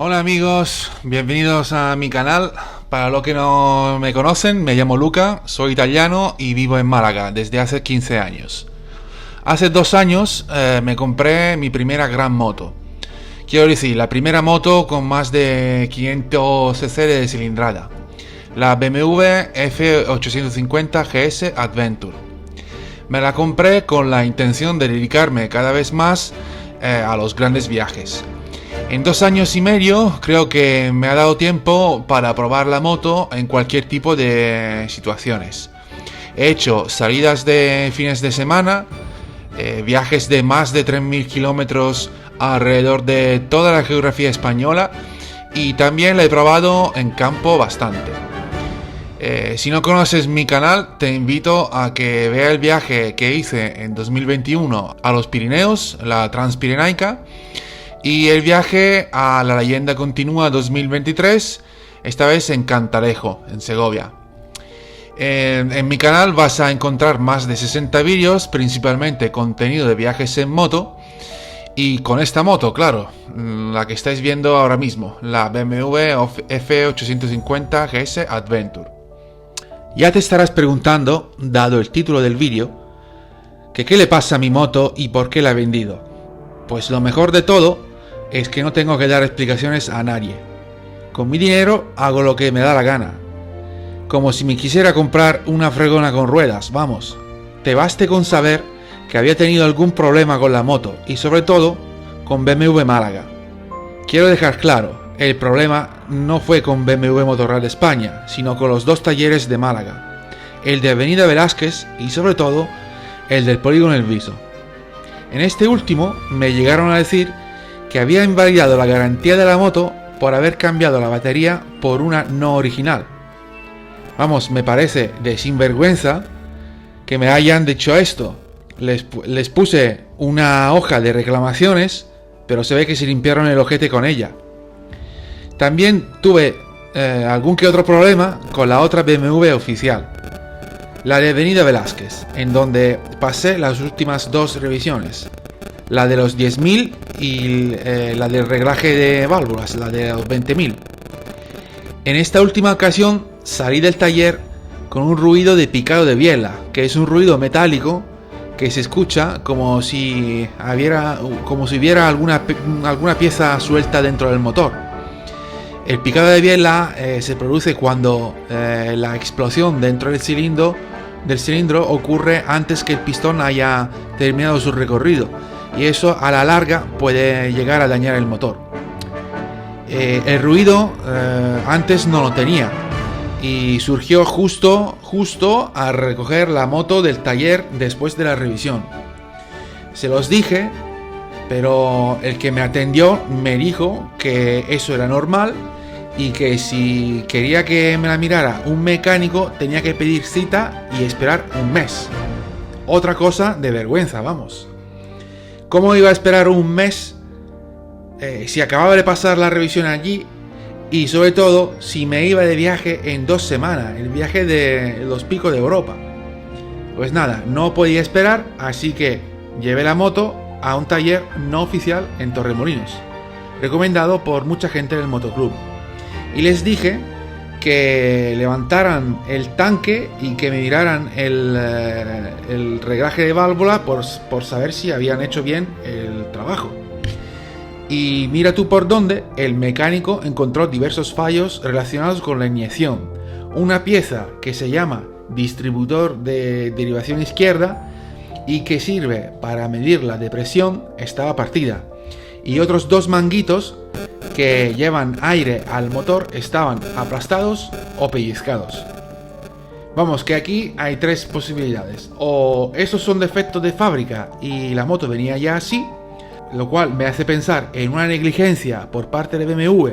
Hola amigos, bienvenidos a mi canal. Para los que no me conocen, me llamo Luca, soy italiano y vivo en Málaga desde hace 15 años. Hace 2 años me compré mi primera gran moto. Quiero decir, la primera moto con más de 500 cc de cilindrada. La BMW F850 GS Adventure. Me la compré con la intención de dedicarme cada vez más a los grandes viajes. En 2 años y medio creo que me ha dado tiempo para probar la moto en cualquier tipo de situaciones. He hecho salidas de fines de semana, viajes de más de 3.000 kilómetros alrededor de toda la geografía española y también la he probado en campo bastante. Si no conoces mi canal, te invito a que veas el viaje que hice en 2021 a los Pirineos, la Transpirenaica, y el viaje a la Leyenda Continua 2023, esta vez en Cantalejo, en Segovia. En mi canal vas a encontrar más de 60 vídeos, principalmente contenido de viajes en moto. Y con esta moto, claro, la que estáis viendo ahora mismo, la BMW F850 GS Adventure. Ya te estarás preguntando, dado el título del vídeo, que qué le pasa a mi moto y por qué la he vendido. Pues lo mejor de todo es que no tengo que dar explicaciones a nadie. Con mi dinero hago lo que me da la gana. Como si me quisiera comprar una fregona con ruedas, vamos. Te baste con saber que había tenido algún problema con la moto y sobre todo con BMW Málaga. Quiero dejar claro, el problema no fue con BMW Motorrad España, sino con los 2 talleres de Málaga. El de Avenida Velázquez y sobre todo el del Polígono El Viso. En este último me llegaron a decir que había invalidado la garantía de la moto por haber cambiado la batería por una no original. Vamos, me parece de sinvergüenza que me hayan dicho esto. Les puse una hoja de reclamaciones, pero se ve que se limpiaron el ojete con ella. También tuve algún que otro problema con la otra BMW oficial, la de Avenida Velázquez, en donde pasé las últimas 2 revisiones. La de los 10.000 y la del reglaje de válvulas, la de los 20.000. En esta última ocasión salí del taller con un ruido de picado de biela, que es un ruido metálico que se escucha como si hubiera alguna pieza suelta dentro del motor. El picado de biela se produce cuando la explosión dentro del cilindro ocurre antes que el pistón haya terminado su recorrido. Y eso a la larga puede llegar a dañar el motor. El ruido antes no lo tenía y surgió justo al recoger la moto del taller después de la revisión. Se los dije, pero el que me atendió me dijo que eso era normal y que si quería que me la mirara un mecánico tenía que pedir cita y esperar un mes. Otra cosa de vergüenza, vamos. ¿Cómo iba a esperar un mes si acababa de pasar la revisión allí? Y sobre todo, si me iba de viaje en 2 semanas, el viaje de los picos de Europa. Pues nada, no podía esperar, así que llevé la moto a un taller no oficial en Torremolinos, recomendado por mucha gente del motoclub. Y les dije que levantaran el tanque y que me miraran el reglaje de válvula por saber si habían hecho bien el trabajo. Y mira tú por dónde, el mecánico encontró diversos fallos relacionados con la inyección. Una pieza que se llama distribuidor de derivación izquierda y que sirve para medir la depresión estaba partida. Y otros 2 manguitos que llevan aire al motor estaban aplastados o pellizcados. Vamos, que aquí hay 3 posibilidades. O esos son defectos de fábrica y la moto venía ya así, lo cual me hace pensar en una negligencia por parte de BMW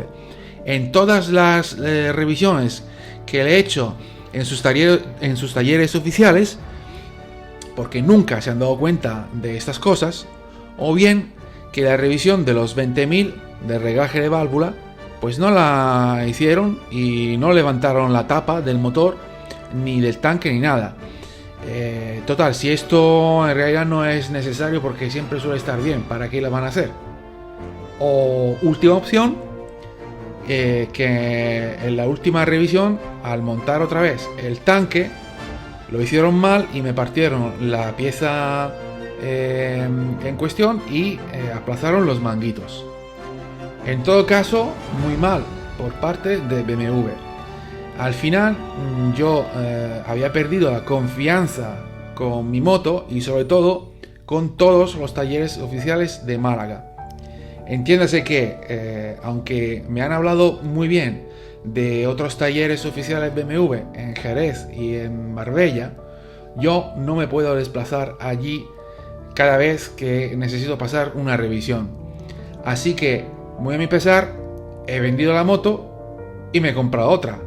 en todas las revisiones que le he hecho en sus talleres oficiales, porque nunca se han dado cuenta de estas cosas, o bien que la revisión de los 20.000 de reglaje de válvula pues no la hicieron y no levantaron la tapa del motor ni del tanque ni nada. Total, si esto en realidad no es necesario porque siempre suele estar bien, ¿para qué la van a hacer? O última opción, que en la última revisión, al montar otra vez el tanque, lo hicieron mal y me partieron la pieza en cuestión y aplazaron los manguitos. En todo caso, muy mal por parte de BMW. Al final yo había perdido la confianza con mi moto y sobre todo con todos los talleres oficiales de Málaga. Entiéndase que aunque me han hablado muy bien de otros talleres oficiales BMW en Jerez y en Marbella, yo no me puedo desplazar allí cada vez que necesito pasar una revisión. Así que, muy a mi pesar, he vendido la moto y me he comprado otra.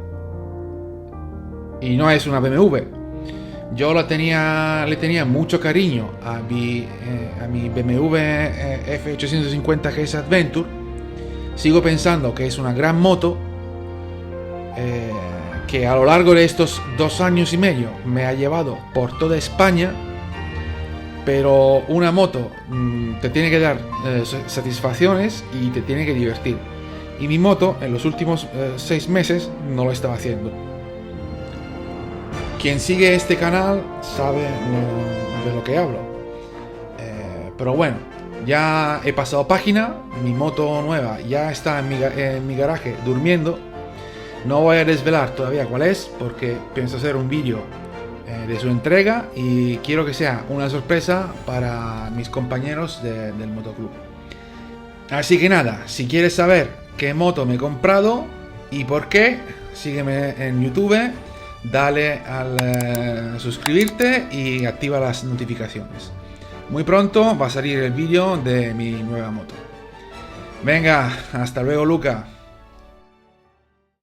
Y no es una BMW. Yo le tenía mucho cariño a mi BMW F850 GS Adventure. Sigo pensando que es una gran moto que a lo largo de estos 2 años y medio me ha llevado por toda España. Pero una moto te tiene que dar satisfacciones y te tiene que divertir. Y mi moto en los últimos 6 meses no lo estaba haciendo. Quien sigue este canal sabe de lo que hablo. Pero bueno, ya he pasado página. Mi moto nueva ya está en mi garaje durmiendo. No voy a desvelar todavía cuál es porque pienso hacer un vídeo de su entrega y quiero que sea una sorpresa para mis compañeros del motoclub. Así que nada, si quieres saber qué moto me he comprado y por qué, sígueme en YouTube, dale al suscribirte y activa las notificaciones. Muy pronto va a salir el vídeo de mi nueva moto. Venga, hasta luego, Luca.